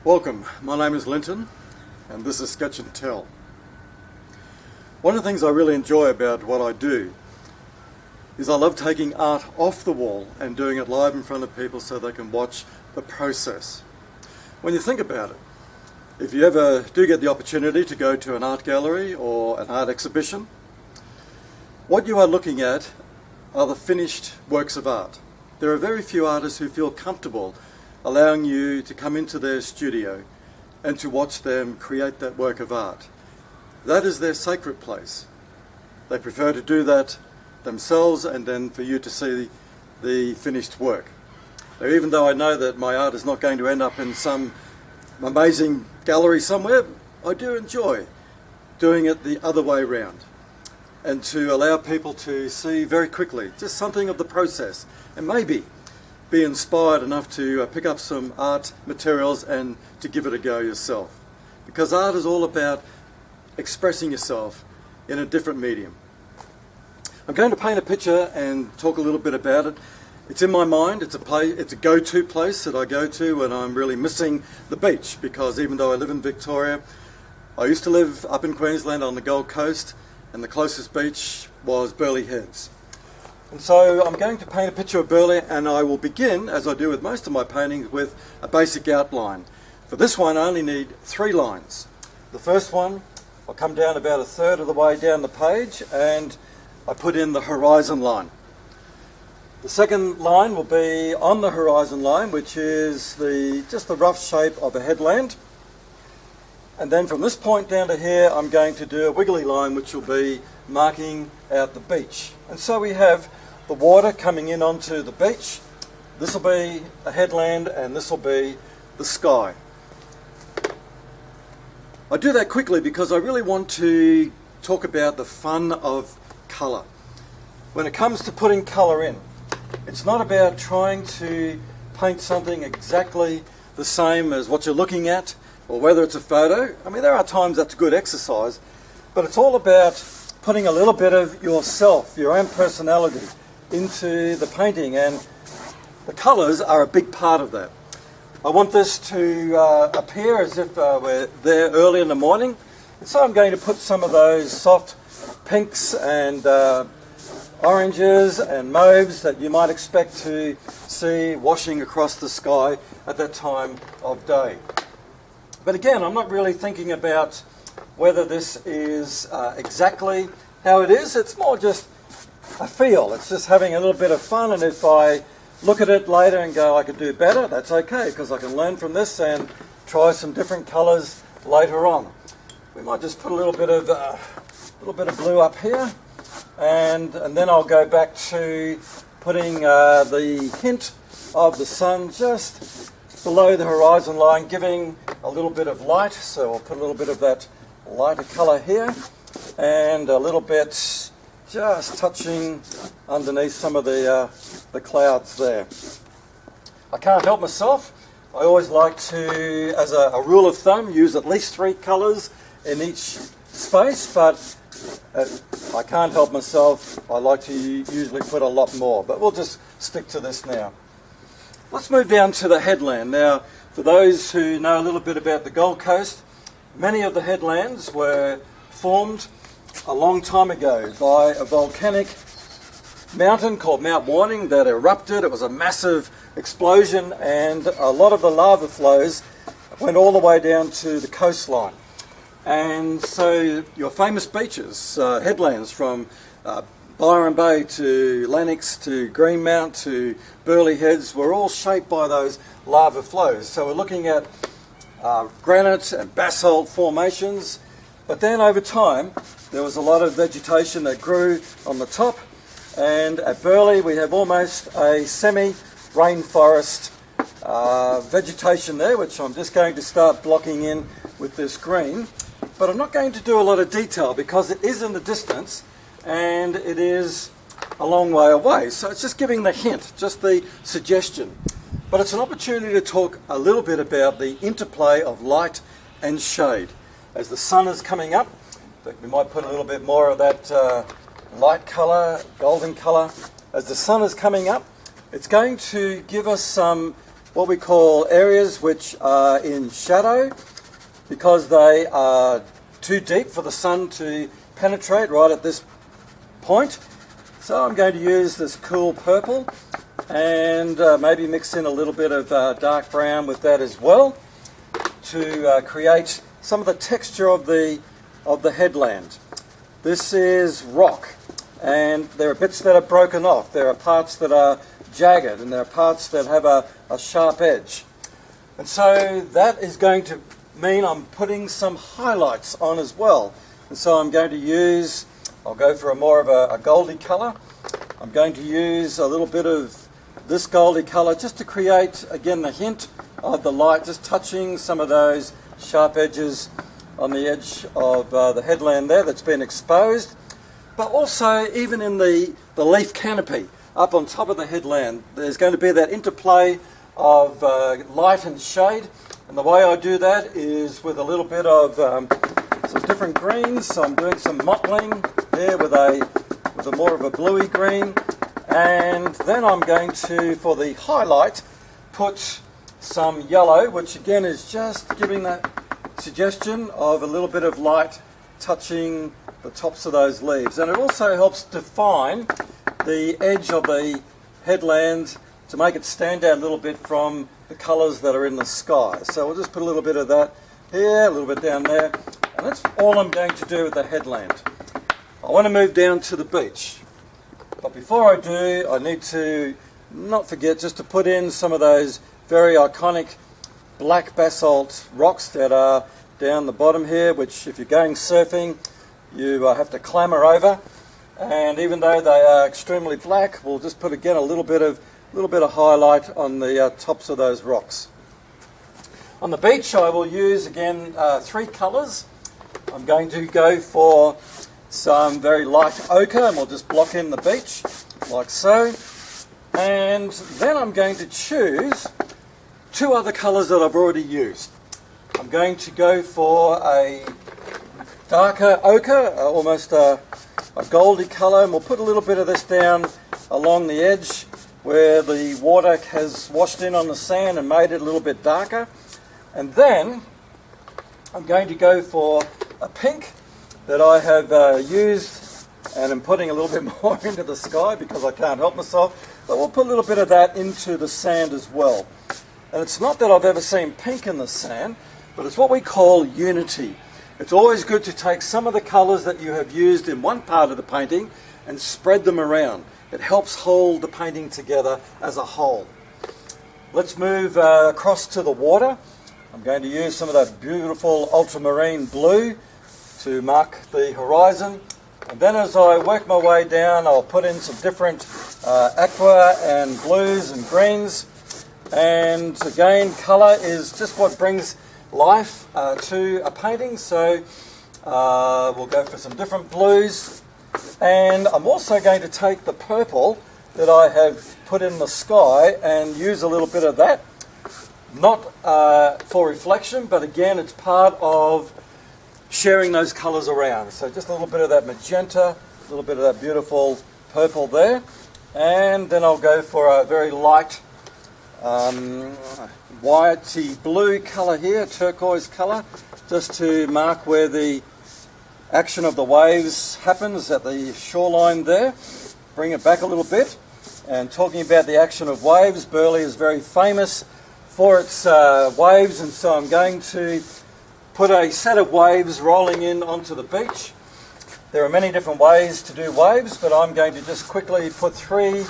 Welcome, my name is Lynton and this is Sketch and Tell. One of the things I really enjoy about what I do is I love taking art off the wall and doing it live in front of people so they can watch the process. When you think about it, if you ever do get the opportunity to go to an art gallery or an art exhibition, what you are looking at are the finished works of art. There are very few artists who feel comfortable allowing you to come into their studio and to watch them create that work of art. That is their sacred place. They prefer to do that themselves and then for you to see the finished work. Now, even though I know that my art is not going to end up in some amazing gallery somewhere, I do enjoy doing it the other way around and to allow people to see very quickly just something of the process and maybe be inspired enough to pick up some art materials and to give it a go yourself. Because art is all about expressing yourself in a different medium. I'm going to paint a picture and talk a little bit about it. It's in my mind, it's a go-to place that I go to when I'm really missing the beach, because even though I live in Victoria, I used to live up in Queensland on the Gold Coast, and the closest beach was Burleigh Heads. And so I'm going to paint a picture of Burleigh, and I will begin, as I do with most of my paintings, with a basic outline. For this one I only need 3 lines. The first one, I'll come down about a third of the way down the page and I put in the horizon line. The second line will be on the horizon line, which is just the rough shape of a headland. And then from this point down to here, I'm going to do a wiggly line, which will be marking out the beach. And so we have the water coming in onto the beach. This will be a headland and this will be the sky. I do that quickly because I really want to talk about the fun of colour. When it comes to putting colour in, it's not about trying to paint something exactly the same as what you're looking at, or whether it's a photo. I mean, there are times that's a good exercise, but it's all about putting a little bit of yourself, your own personality, into the painting, and the colours are a big part of that. I want this to appear as if we're there early in the morning, and so I'm going to put some of those soft pinks and oranges and mauves that you might expect to see washing across the sky at that time of day. But again, I'm not really thinking about whether this is exactly how it is. It's more just a feel. It's just having a little bit of fun, and if I look at it later and go, I could do better, that's okay, because I can learn from this and try some different colours later on. We might just put a little bit of blue up here, and then I'll go back to putting the hint of the sun just below the horizon line, giving a little bit of light. So I'll put a little bit of that lighter colour here and a little bit just touching underneath some of the clouds there. I can't help myself. I always like to, as a rule of thumb, use at least 3 colours in each space, but I can't help myself. I like to usually put a lot more, but we'll just stick to this now. Let's move down to the headland. Now, for those who know a little bit about the Gold Coast, many of the headlands were formed a long time ago by a volcanic mountain called Mount Warning that erupted. It was a massive explosion, and a lot of the lava flows went all the way down to the coastline. And so your famous beaches, headlands from Byron Bay to Lennox to Greenmount to Burleigh Heads were all shaped by those lava flows. So we're looking at granite and basalt formations, but then over time there was a lot of vegetation that grew on the top, and at Burleigh we have almost a semi-rainforest vegetation there, which I'm just going to start blocking in with this green. But I'm not going to do a lot of detail because it is in the distance and it is a long way away. So it's just giving the hint, just the suggestion. But it's an opportunity to talk a little bit about the interplay of light and shade. As the sun is coming up, we might put a little bit more of that light colour, golden colour. As the sun is coming up, it's going to give us some what we call areas which are in shadow because they are too deep for the sun to penetrate right at this point. So I'm going to use this cool purple and maybe mix in a little bit of dark brown with that as well to create some of the texture of the headland. This is rock, and there are bits that are broken off. There are parts that are jagged, and there are parts that have a sharp edge. And so that is going to mean I'm putting some highlights on as well. And so I'm going to use, I'll go for more of a goldy colour. I'm going to use a little bit of this goldy colour just to create, again, the hint of the light just touching some of those sharp edges on the edge of the headland there that's been exposed. But also, even in the leaf canopy up on top of the headland, there's going to be that interplay of light and shade. And the way I do that is with a little bit of some different greens. So I'm doing some mottling there with a more of a bluey green. And then I'm going to, for the highlight, put some yellow, which again is just giving that suggestion of a little bit of light touching the tops of those leaves. And it also helps define the edge of the headland to make it stand out a little bit from the colours that are in the sky. So we'll just put a little bit of that here, a little bit down there, and that's all I'm going to do with the headland. I want to move down to the beach, but before I do, I need to not forget just to put in some of those very iconic black basalt rocks that are down the bottom here, which if you're going surfing you have to clamber over, and even though they are extremely black, we'll just put again a little bit of highlight on the tops of those rocks. On the beach I will use again 3 colours. I'm going to go for some very light ochre, and we'll just block in the beach like so, and then I'm going to choose 2 other colours that I've already used. I'm going to go for a darker ochre, almost a goldy colour, and we'll put a little bit of this down along the edge where the water has washed in on the sand and made it a little bit darker. And then I'm going to go for a pink that I have used, and I'm putting a little bit more into the sky because I can't help myself, but we'll put a little bit of that into the sand as well. And it's not that I've ever seen pink in the sand, but it's what we call unity. It's always good to take some of the colours that you have used in one part of the painting and spread them around. It helps hold the painting together as a whole. Let's move across to the water. I'm going to use some of that beautiful ultramarine blue to mark the horizon. And then as I work my way down, I'll put in some different aqua and blues and greens. And again, colour is just what brings life to a painting. So we'll go for some different blues. And I'm also going to take the purple that I have put in the sky and use a little bit of that. Not for reflection, but again, it's part of sharing those colours around. So just a little bit of that magenta, a little bit of that beautiful purple there. And then I'll go for a very light whitey blue colour here, turquoise colour, just to mark where the action of the waves happens at the shoreline there. Bring it back a little bit. And talking about the action of waves, Burleigh is very famous for its waves, and so I'm going to put a set of waves rolling in onto the beach. There are many different ways to do waves, but I'm going to just quickly put 3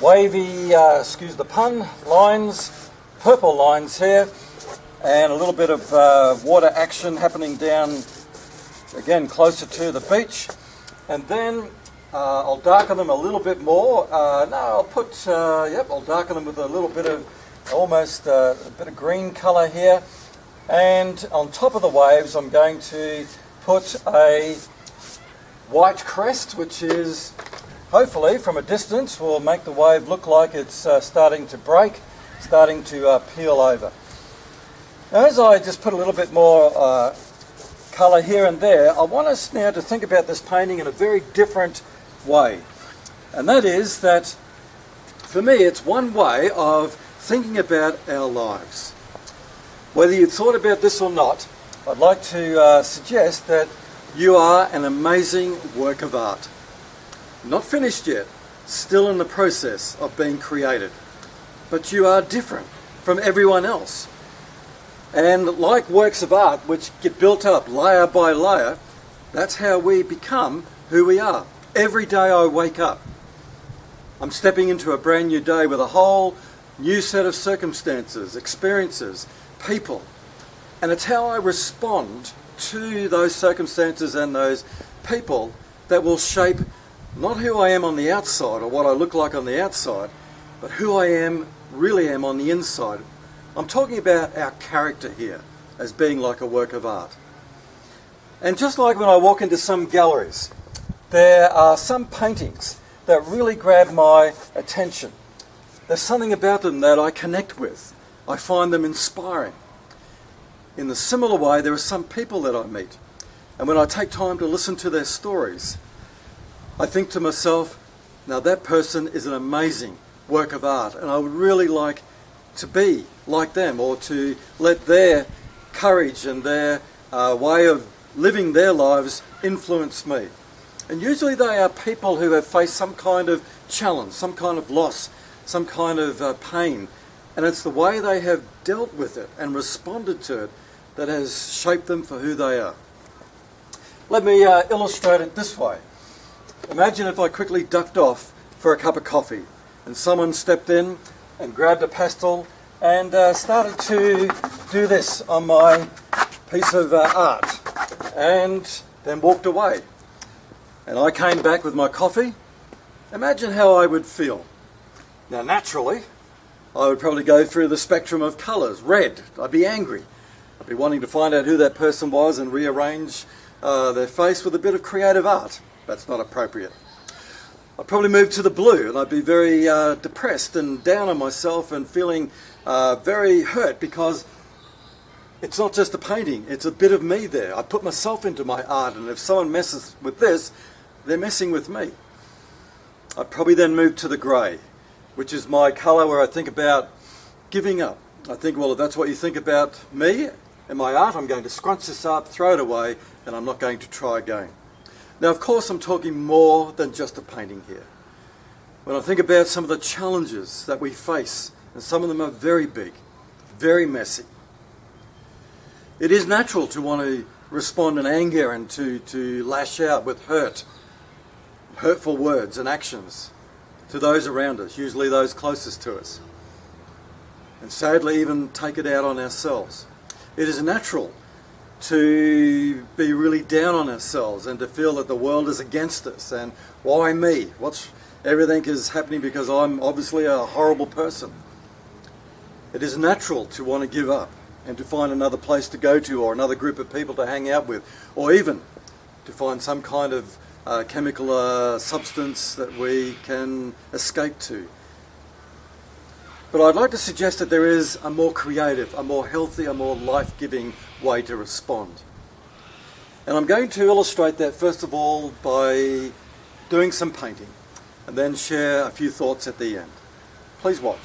wavy, excuse the pun, lines, purple lines here, and a little bit of water action happening down, again, closer to the beach. And then I'll darken them a little bit more. I'll darken them with a little bit of, almost a bit of green colour here. And on top of the waves, I'm going to put a white crest, which is, hopefully, from a distance, will make the wave look like it's starting to break, starting to peel over. Now, as I just put a little bit more colour here and there, I want us now to think about this painting in a very different way. And that is that, for me, it's one way of thinking about our lives. Whether you've thought about this or not, I'd like to suggest that you are an amazing work of art. Not finished yet, still in the process of being created. But you are different from everyone else. And like works of art, which get built up layer by layer, that's how we become who we are. Every day I wake up, I'm stepping into a brand new day with a whole new set of circumstances, experiences, people. And it's how I respond to those circumstances and those people that will shape not who I am on the outside or what I look like on the outside, but who I really am on the inside. I'm talking about our character here as being like a work of art. And just like when I walk into some galleries, there are some paintings that really grab my attention. There's something about them that I connect with. I find them inspiring. In the similar way, there are some people that I meet, and when I take time to listen to their stories, I think to myself, now that person is an amazing work of art, and I would really like to be like them, or to let their courage and their way of living their lives influence me. And usually they are people who have faced some kind of challenge, some kind of loss, some kind of pain, and it's the way they have dealt with it and responded to it that has shaped them for who they are. Let me illustrate it this way. Imagine if I quickly ducked off for a cup of coffee and someone stepped in and grabbed a pastel and started to do this on my piece of art and then walked away. And I came back with my coffee. Imagine how I would feel. Now naturally, I would probably go through the spectrum of colours. Red, I'd be angry. I'd be wanting to find out who that person was and rearrange their face with a bit of creative art. That's not appropriate. I'd probably move to the blue, and I'd be very depressed and down on myself and feeling very hurt because it's not just a painting, it's a bit of me there. I put myself into my art, and if someone messes with this, they're messing with me. I'd probably then move to the grey, which is my colour where I think about giving up. I think, well, if that's what you think about me and my art, I'm going to scrunch this up, throw it away, and I'm not going to try again. Now, of course, I'm talking more than just a painting here. When I think about some of the challenges that we face, and some of them are very big, very messy, it is natural to want to respond in anger and to lash out with hurtful words and actions to those around us, usually those closest to us, and sadly even take it out on ourselves. It is natural to be really down on ourselves and to feel that the world is against us and why me? Everything is happening because I'm obviously a horrible person. It is natural to want to give up and to find another place to go to or another group of people to hang out with, or even to find some kind of chemical substance that we can escape to. But I'd like to suggest that there is a more creative, a more healthy, a more life-giving way to respond. And I'm going to illustrate that first of all by doing some painting and then share a few thoughts at the end. Please watch.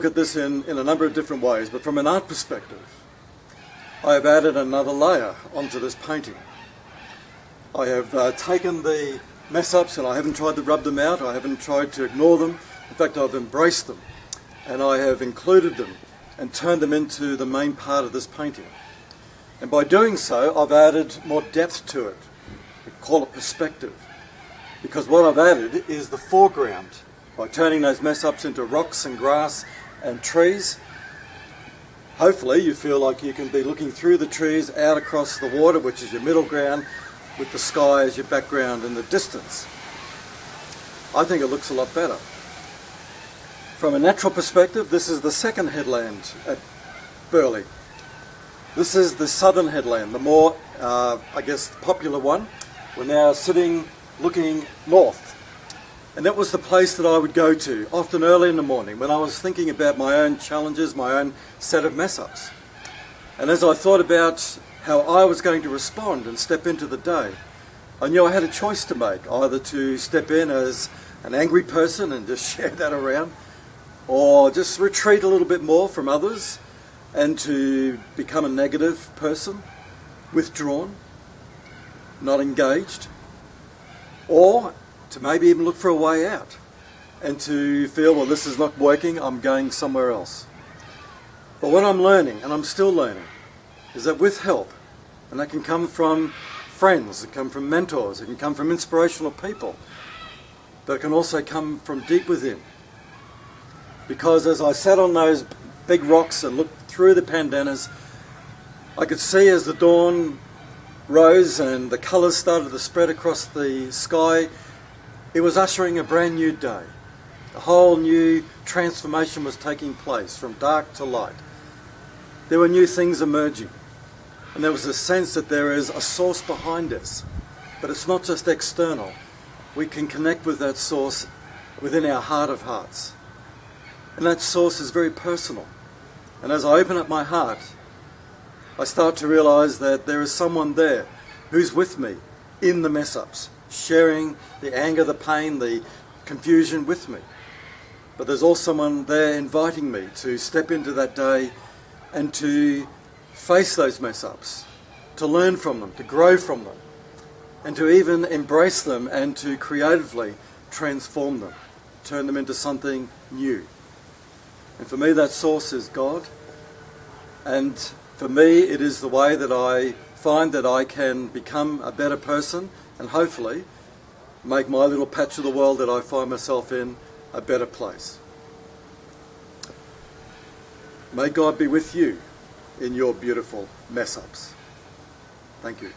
look at this in a number of different ways, but from an art perspective, I have added another layer onto this painting. I have taken the mess-ups and I haven't tried to rub them out, I haven't tried to ignore them. In fact, I've embraced them and I have included them and turned them into the main part of this painting. And by doing so, I've added more depth to it. We call it perspective. Because what I've added is the foreground. By turning those mess-ups into rocks and grass and trees, hopefully you feel like you can be looking through the trees out across the water, which is your middle ground, with the sky as your background in the distance. I think it looks a lot better. From a natural perspective, this is the second headland at Burleigh. This is the southern headland, the more, I guess, popular one. We're now sitting looking north. And that was the place that I would go to, often early in the morning, when I was thinking about my own challenges, my own set of mess-ups. And as I thought about how I was going to respond and step into the day, I knew I had a choice to make, either to step in as an angry person and just share that around, or just retreat a little bit more from others and to become a negative person, withdrawn, not engaged, or to maybe even look for a way out and to feel, well, this is not working, I'm going somewhere else. But what I'm learning, and I'm still learning, is that with help, and that can come from friends, it can come from mentors, it can come from inspirational people, but it can also come from deep within. Because as I sat on those big rocks and looked through the pandanus, I could see as the dawn rose and the colours started to spread across the sky, it was ushering a brand new day. A whole new transformation was taking place from dark to light. There were new things emerging. And there was a sense that there is a source behind us. But it's not just external. We can connect with that source within our heart of hearts. And that source is very personal. And as I open up my heart, I start to realise that there is someone there who's with me in the mess-ups, sharing the anger, the pain, the confusion with me. But there's also someone there inviting me to step into that day and to face those mess-ups, to learn from them, to grow from them, and to even embrace them and to creatively transform them, turn them into something new. And for me, that source is God. And for me, it is the way that I find that I can become a better person and hopefully make my little patch of the world that I find myself in a better place. May God be with you in your beautiful mess-ups. Thank you.